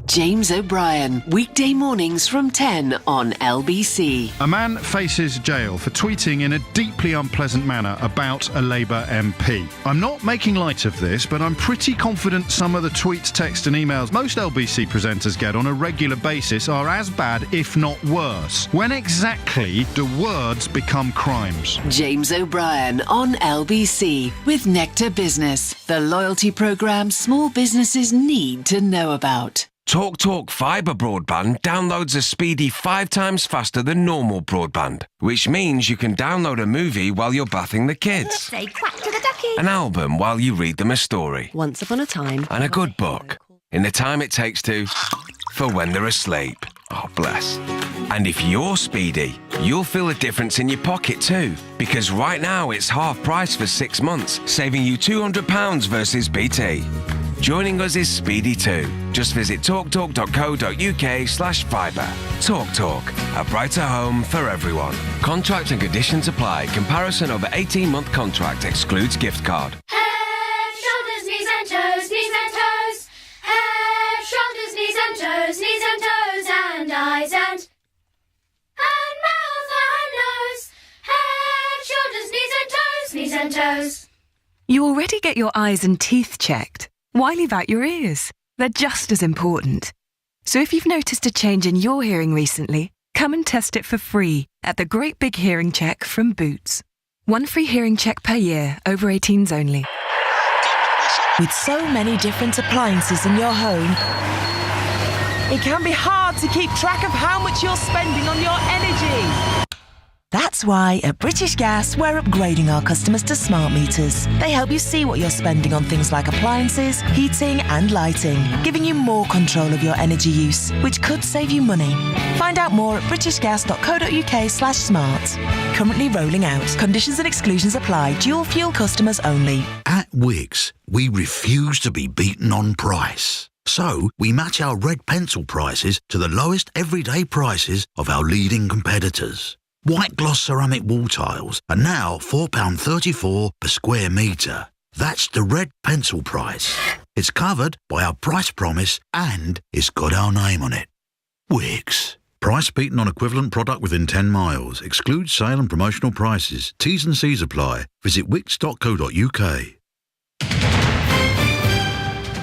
James O'Brien, weekday mornings from 10 on LBC. A man faces jail for tweeting in a deeply unpleasant manner about a Labour MP. I'm not making light of this, but I'm pretty confident some of the tweets, text and emails most LBC presenters get on a regular basis are as bad, if not worse. When exactly do words become crimes? James O'Brien on LBC with Nectar Business, the loyalty programme small businesses need to know about. TalkTalk Fibre broadband downloads a speedy 5 times faster than normal broadband, which means you can download a movie while you're bathing the kids, Say quack to the ducky. an album while you read them a story, Once upon a time. and a good book in the time it takes to for when they're asleep. Oh, bless. And if you're speedy, you'll feel a difference in your pocket too, because right now it's half price for 6 months, saving you £200 versus BT. Joining us is speedy too. Just visit talktalk.co.uk/fibre. TalkTalk, a brighter home for everyone. Contract and conditions apply. Comparison over 18-month contract excludes gift card. Head, shoulders, knees and toes, knees and toes. Head, shoulders, knees and toes, knees and toes, and eyes and mouth and nose. Head, shoulders, knees and toes, knees and toes. You already get your eyes and teeth checked. Why leave out your ears? They're just as important. So if you've noticed a change in your hearing recently, come and test it for free at the Great Big Hearing Check from Boots. One free hearing check per year, over 18s only. With so many different appliances in your home, it can be hard to keep track of how much you're spending on your energy. That's why at British Gas, we're upgrading our customers to smart meters. They help you see what you're spending on things like appliances, heating and lighting, giving you more control of your energy use, which could save you money. Find out more at britishgas.co.uk/smart. Currently rolling out. Conditions and exclusions apply. Dual fuel customers only. At Wickes, we refuse to be beaten on price. So, we match our red pencil prices to the lowest everyday prices of our leading competitors. White gloss ceramic wall tiles are now £4.34 per square metre. That's the red pencil price. It's covered by our price promise and it's got our name on it. Wickes. Price beaten on equivalent product within 10 miles. Excludes sale and promotional prices. T's and C's apply. Visit wickes.co.uk.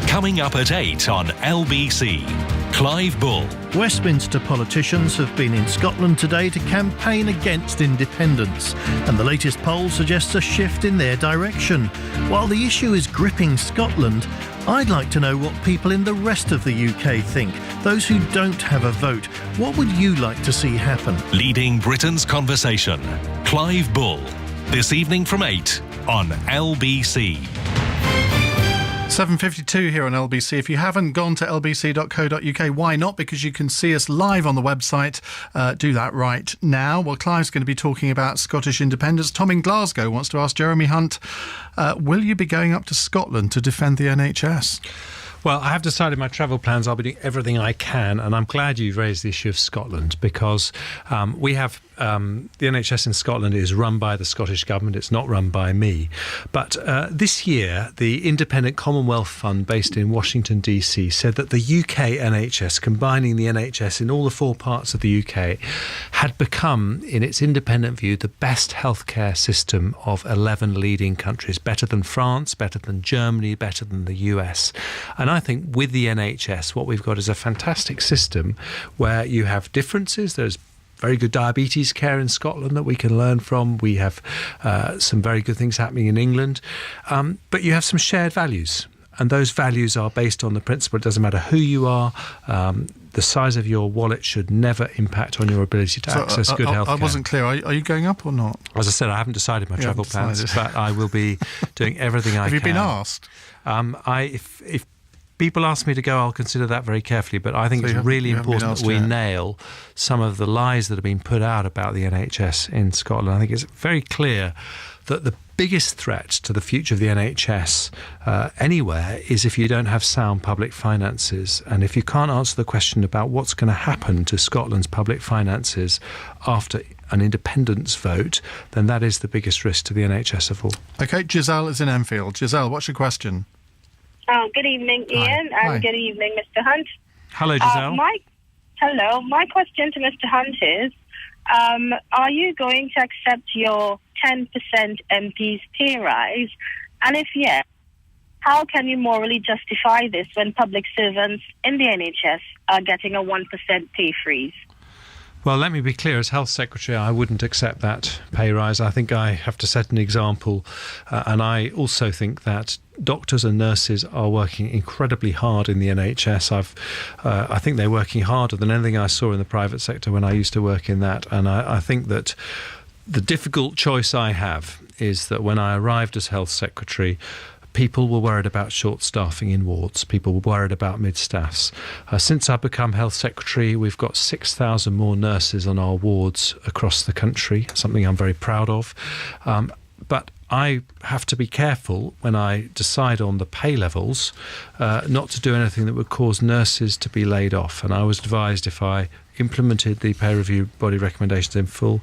Coming up at 8 on LBC. Clive Bull. Westminster politicians have been in Scotland today to campaign against independence, and the latest poll suggests a shift in their direction. While the issue is gripping Scotland, I'd like to know what people in the rest of the UK think. Those who don't have a vote, what would you like to see happen? Leading Britain's conversation. Clive Bull. This evening from 8 on LBC. 7:52 here on LBC. If you haven't gone to lbc.co.uk, why not? Because you can see us live on the website. Do that right now. Well, Clive's going to be talking about Scottish independence. Tom in Glasgow wants to ask Jeremy Hunt, will you be going up to Scotland to defend the NHS? Well, I have decided my travel plans. I'll be doing everything I can, and I'm glad you've raised the issue of Scotland, because we have the NHS in Scotland is run by the Scottish Government. It's not run by me. But this year, the Independent Commonwealth Fund based in Washington, D.C. said that the UK NHS, combining the NHS in all the 4 parts of the UK, had become, in its independent view, the best healthcare system of 11 leading countries, better than France, better than Germany, better than the US. And I think with the NHS, what we've got is a fantastic system where you have differences. There's very good diabetes care in Scotland that we can learn from. We have some very good things happening in England. But you have some shared values. And those values are based on the principle it doesn't matter who you are, the size of your wallet should never impact on your ability to access good health care. I wasn't clear. Are you going up or not? As I said, I haven't decided my travel plans, but I will be doing everything I can. Have you been asked? If people ask me to go, I'll consider that very carefully, but I think it's really important that we nail some of the lies that have been put out about the NHS in Scotland. I think it's very clear that the biggest threat to the future of the NHS anywhere is if you don't have sound public finances. And if you can't answer the question about what's going to happen to Scotland's public finances after an independence vote, then that is the biggest risk to the NHS of all. OK, Giselle is in Enfield. Giselle, what's your question? Good evening, Ian, and good evening, Mr. Hunt. Hello, Giselle. Hello. My question to Mr. Hunt is, are you going to accept your 10% MP's pay rise? And if yes, how can you morally justify this when public servants in the NHS are getting a 1% pay freeze? Well, let me be clear. As Health Secretary, I wouldn't accept that pay rise. I think I have to set an example. And I also think that doctors and nurses are working incredibly hard in the NHS. I think they're working harder than anything I saw in the private sector when I used to work in that. And I think that the difficult choice I have is that when I arrived as Health Secretary, people were worried about short staffing in wards. People were worried about mid-staffs. Since I've become Health Secretary, we've got 6,000 more nurses on our wards across the country, something I'm very proud of. But I have to be careful when I decide on the pay levels not to do anything that would cause nurses to be laid off. And I was advised if I implemented the pay review body recommendations in full,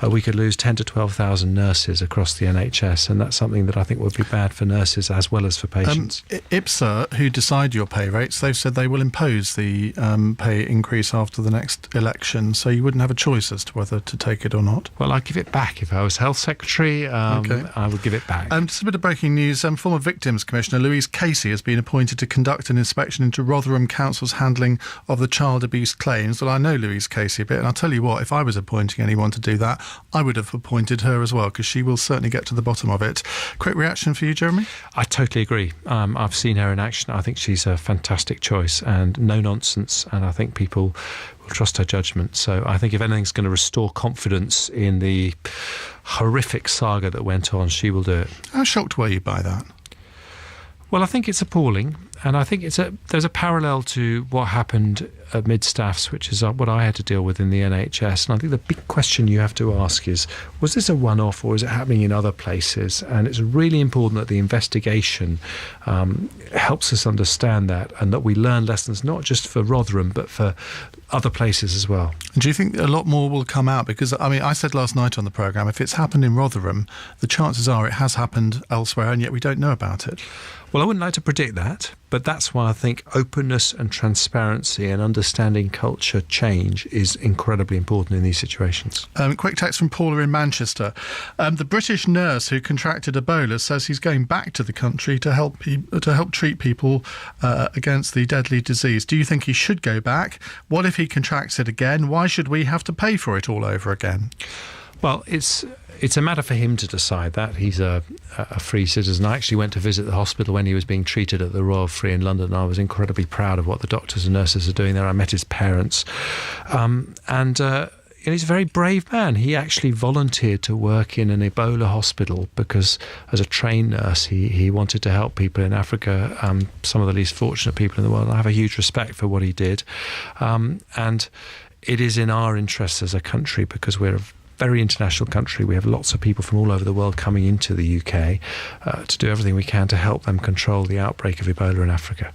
we could lose 10 to 12,000 nurses across the NHS, and that's something that I think would be bad for nurses as well as for patients. IPSA, who decide your pay rates, they've said they will impose the pay increase after the next election, so you wouldn't have a choice as to whether to take it or not. Well, I'd give it back. If I was Health Secretary, I would give it back. Just a bit of breaking news. Former Victims Commissioner Louise Casey has been appointed to conduct an inspection into Rotherham Council's handling of the child abuse claims. Well, I know Louise Casey a bit, and I'll tell you what, if I was appointing anyone to do that, I would have appointed her as well, because she will certainly get to the bottom of it. Quick reaction for you, Jeremy? I totally agree. I've seen her in action. I think she's a fantastic choice and no nonsense, and I think people will trust her judgment. So I think if anything's going to restore confidence in the horrific saga that went on, she will do it. How shocked were you by that? Well, I think it's appalling, and I think there's a parallel to what happened at mid-staffs, which is what I had to deal with in the NHS. And I think the big question you have to ask is, was this a one-off or is it happening in other places? And it's really important that the investigation helps us understand that, and that we learn lessons not just for Rotherham but for other places as well. Do you think a lot more will come out? Because, I mean, I said last night on the programme, if it's happened in Rotherham, the chances are it has happened elsewhere, and yet we don't know about it. Well, I wouldn't like to predict that, but that's why I think openness and transparency and understanding culture change is incredibly important in these situations. Quick text from Paula in Manchester. The British nurse who contracted Ebola says he's going back to the country to help treat people against the deadly disease. Do you think he should go back? What if he contracts it again? Why should we have to pay for it all over again? Well, it's a matter for him to decide that. He's a free citizen. I actually went to visit the hospital when he was being treated at the Royal Free in London, and I was incredibly proud of what the doctors and nurses are doing there. I met his parents. And he's a very brave man. He actually volunteered to work in an Ebola hospital because as a trained nurse, he wanted to help people in Africa, some of the least fortunate people in the world. And I have a huge respect for what he did. And it is in our interests as a country, because we're a very international country. We have lots of people from all over the world coming into the UK to do everything we can to help them control the outbreak of Ebola in Africa.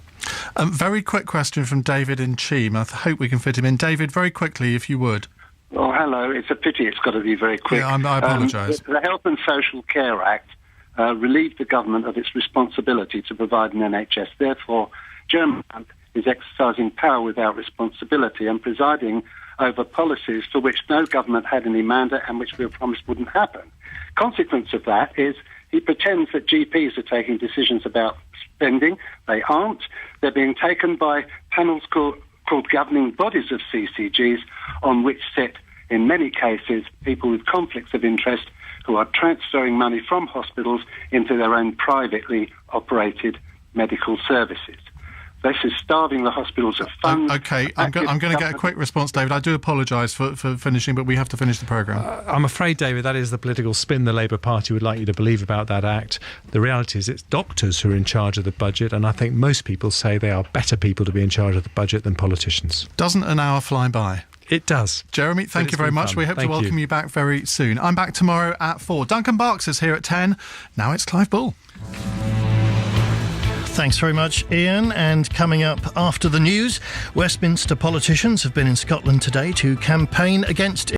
Very quick question from David in Cheam. I hope we can fit him in. David, very quickly, if you would. Oh, hello. It's a pity it's got to be very quick. Yeah, I apologise. The Health and Social Care Act relieved the government of its responsibility to provide an NHS. Therefore, Jeremy Hunt is exercising power without responsibility and presiding over policies for which no government had any mandate and which we were promised wouldn't happen. Consequence of that is he pretends that GPs are taking decisions about spending. They aren't. They're being taken by panels called governing bodies of CCGs, on which sit, in many cases, people with conflicts of interest who are transferring money from hospitals into their own privately operated medical services. This is starving the hospitals of funds. Okay, I'm going to get a quick response, David. I do apologise for finishing, but we have to finish the programme. I'm afraid, David, that is the political spin the Labour Party would like you to believe about that Act. The reality is it's doctors who are in charge of the budget, and I think most people say they are better people to be in charge of the budget than politicians. Doesn't an hour fly by? It does. Jeremy, thank you very much. Fun. We hope Thank to welcome you back very soon. I'm back tomorrow at 4. Duncan Barks is here at 10. Now it's Clive Bull. Thanks very much, Ian. And coming up after the news, Westminster politicians have been in Scotland today to campaign against